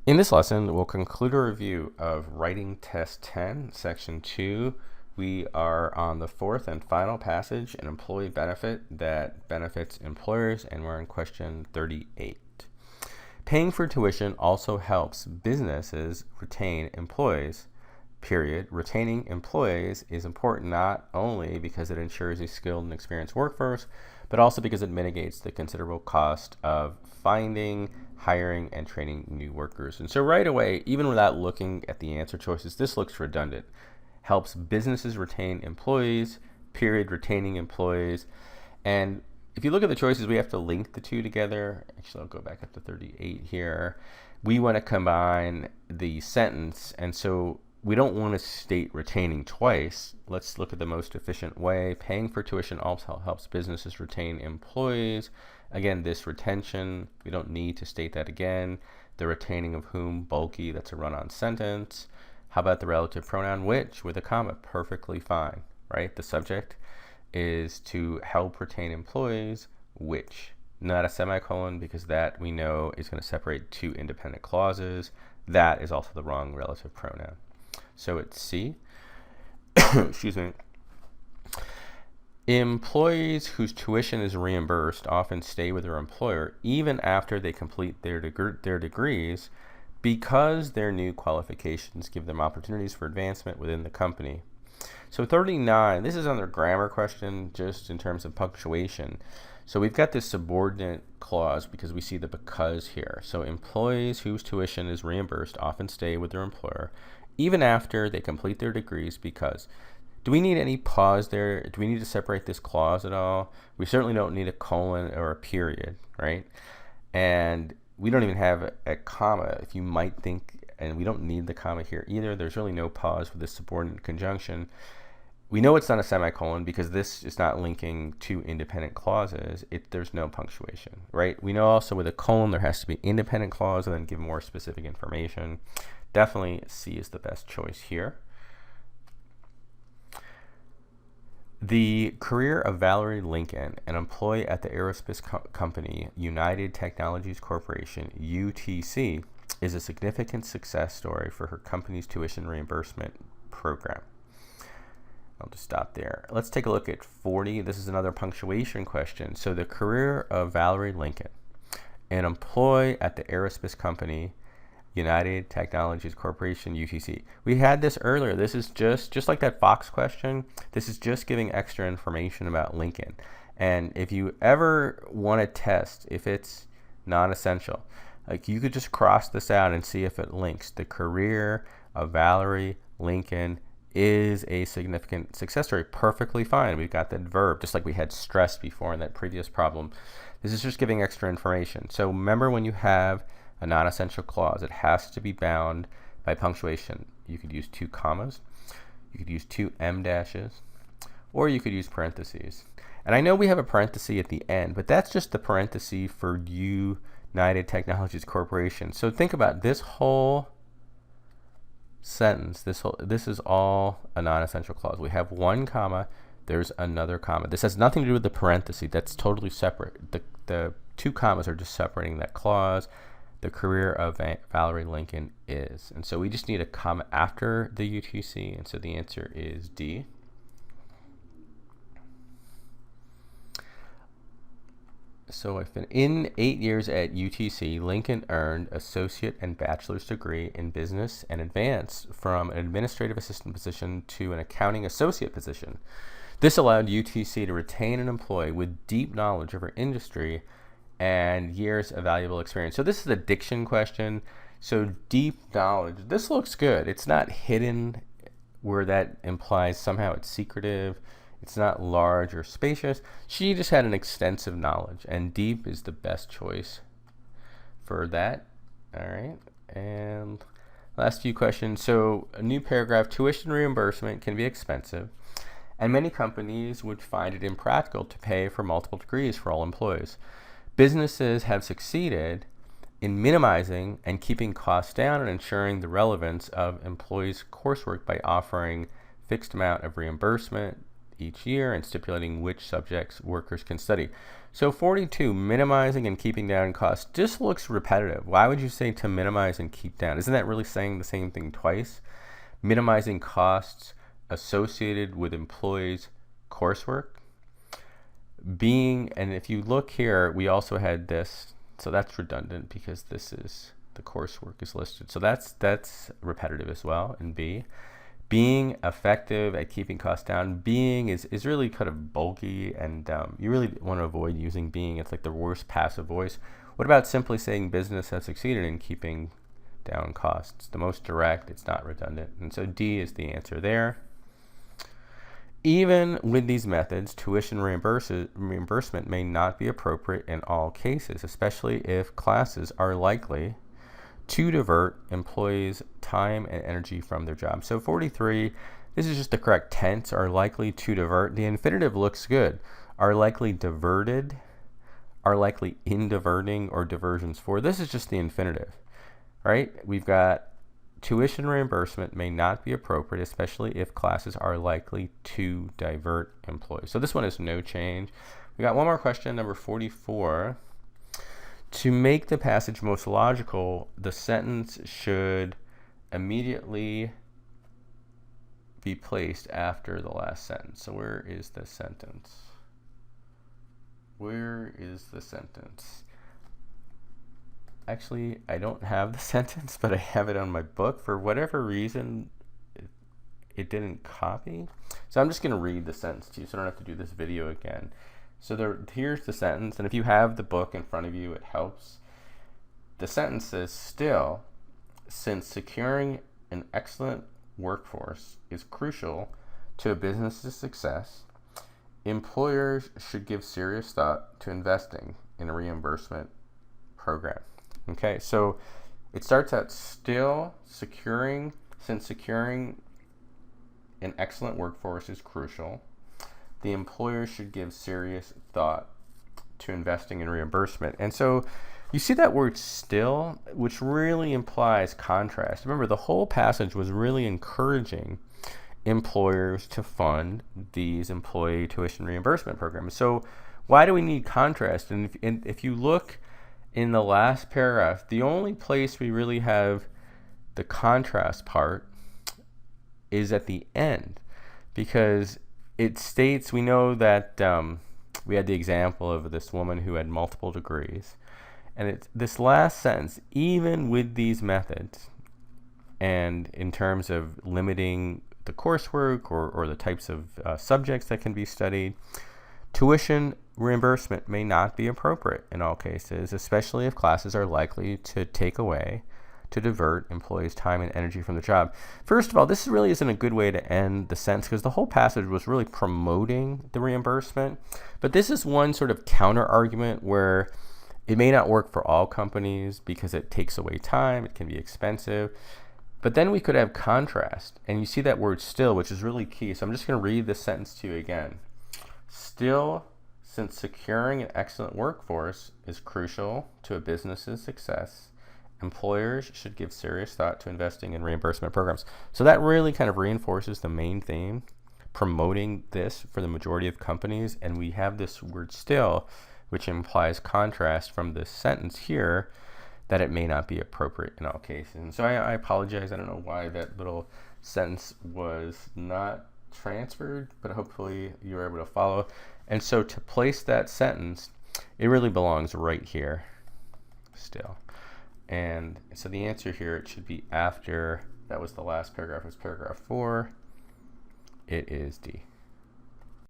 In this lesson, we'll conclude a review of Writing Test 10, Section 2. We are on the fourth and final passage, an employee benefit that benefits employers, and we're in question 38. Paying for tuition also helps businesses retain employees, period. Retaining employees is important not only because it ensures a skilled and experienced workforce, but also because it mitigates the considerable cost of finding, hiring, and training new workers. And so right away, even without looking at the answer choices, this looks redundant. Helps businesses retain employees, period, retaining employees. And if you look at the choices, we have to link the two together. Actually, I'll go back up to 38 here. We want to combine the sentence, and so we don't want to state retaining twice. Let's look at the most efficient way. Paying for tuition also helps businesses retain employees. Again, this retention, we don't need to state that again. The retaining of whom, bulky, that's a run-on sentence. How about the relative pronoun which with a comma? Perfectly fine, right? The subject is to help retain employees, which, not a semicolon, because that we know is going to separate two independent clauses. That is also the wrong relative pronoun. So it's C. Excuse me. Employees whose tuition is reimbursed often stay with their employer even after they complete their degrees because their new qualifications give them opportunities for advancement within the company. So 39, this is another grammar question just in terms of punctuation. So we've got this subordinate clause because we see the because here. So employees whose tuition is reimbursed often stay with their employer even after they complete their degrees because. Do we need any pause there? Do we need to separate this clause at all? We certainly don't need a colon or a period, right? And we don't even have a comma, if you might think, and we don't need the comma here either. There's really no pause for this subordinate conjunction. We know it's not a semicolon because this is not linking two independent clauses. There's no punctuation, right? We know also with a colon there has to be independent clause and then give more specific information. Definitely C is the best choice here. The career of Valerie Lincoln, an employee at the aerospace company United Technologies Corporation, UTC, is a significant success story for her company's tuition reimbursement program. I'll just stop there. Let's take a look at 40. This is another punctuation question. So the career of Valerie Lincoln, an employee at the aerospace company United Technologies Corporation, UTC. We had this earlier. This is just like that Fox question. This is just giving extra information about Lincoln. And if you ever want to test if it's non-essential, like you could just cross this out and see if it links. The career of Valerie Lincoln is a significant success story. Perfectly fine. We've got that verb, just like we had stress before in that previous problem. This is just giving extra information. So remember, when you have a non-essential clause, it has to be bound by punctuation. You could use two commas, you could use two em dashes, or you could use parentheses. And I know we have a parenthesis at the end, but that's just the parenthesis for United Technologies Corporation. So think about this whole sentence. This is all a non-essential clause. We have one comma, there's another comma. This has nothing to do with the parenthesis. That's totally separate. The two commas are just separating that clause. The career of Valerie Lincoln is. And so we just need a comma after the UTC, and so the answer is D. So in 8 years at UTC, Lincoln earned associate and bachelor's degree in business and advanced from an administrative assistant position to an accounting associate position. This allowed UTC to retain an employee with deep knowledge of her industry and years of valuable experience. So this is a diction question. So deep knowledge, this looks good. It's not hidden where that implies somehow it's secretive. It's not large or spacious. She just had an extensive knowledge, and deep is the best choice for that. All right, and last few questions. So a new paragraph, tuition reimbursement can be expensive, and many companies would find it impractical to pay for multiple degrees for all employees. Businesses have succeeded in minimizing and keeping costs down and ensuring the relevance of employees' coursework by offering fixed amount of reimbursement each year and stipulating which subjects workers can study. So 42, minimizing and keeping down costs, just looks repetitive. Why would you say to minimize and keep down? Isn't that really saying the same thing twice? Minimizing costs associated with employees' coursework. Being, and if you look here, we also had this, so that's redundant because this is, the coursework is listed. So that's repetitive as well in B. Being effective at keeping costs down. Being is really kind of bulky, and you really want to avoid using being. It's like the worst passive voice. What about simply saying business has succeeded in keeping down costs? The most direct, it's not redundant. And so D is the answer there. Even with these methods, tuition reimbursement may not be appropriate in all cases, especially if classes are likely to divert employees' time and energy from their job. So 43, this is just the correct tense, are likely to divert. The infinitive looks good. Are likely diverted, are likely in diverting, or diversions for. This is just the infinitive, right? We've got tuition reimbursement may not be appropriate, especially if classes are likely to divert employees. So this one is no change. We got one more question, number 44. To make the passage most logical, the sentence should immediately be placed after the last sentence. So where is the sentence? Where is the sentence? Actually, I don't have the sentence, but I have it on my book. For whatever reason, it didn't copy. So I'm just going to read the sentence to you so I don't have to do this video again. So here's the sentence, and if you have the book in front of you, it helps. The sentence says, still, since securing an excellent workforce is crucial to a business's success, employers should give serious thought to investing in a reimbursement program. Okay, so it starts out still, since securing an excellent workforce is crucial, the employer should give serious thought to investing in reimbursement. And so you see that word still, which really implies contrast. Remember, the whole passage was really encouraging employers to fund these employee tuition reimbursement programs. So why do we need contrast? And if you look in the last paragraph, the only place we really have the contrast part is at the end, because it states, we know that we had the example of this woman who had multiple degrees. And it's this last sentence, even with these methods, and in terms of limiting the coursework or the types of subjects that can be studied, tuition reimbursement may not be appropriate in all cases, especially if classes are likely to divert employees' time and energy from the job. First of all, this really isn't a good way to end the sentence, because the whole passage was really promoting the reimbursement. But this is one sort of counter argument where it may not work for all companies because it takes away time, it can be expensive. But then we could have contrast, and you see that word still, which is really key. So I'm just going to read this sentence to you again. Still, since securing an excellent workforce is crucial to a business's success, employers should give serious thought to investing in reimbursement programs. So that really kind of reinforces the main theme, promoting this for the majority of companies. And we have this word still, which implies contrast from this sentence here, that it may not be appropriate in all cases. And so I apologize. I don't know why that little sentence was not transferred, but hopefully you were able to follow. And so to place that sentence, it really belongs right here still. And so the answer here, it should be after, that was the last paragraph, was paragraph 4. It is D.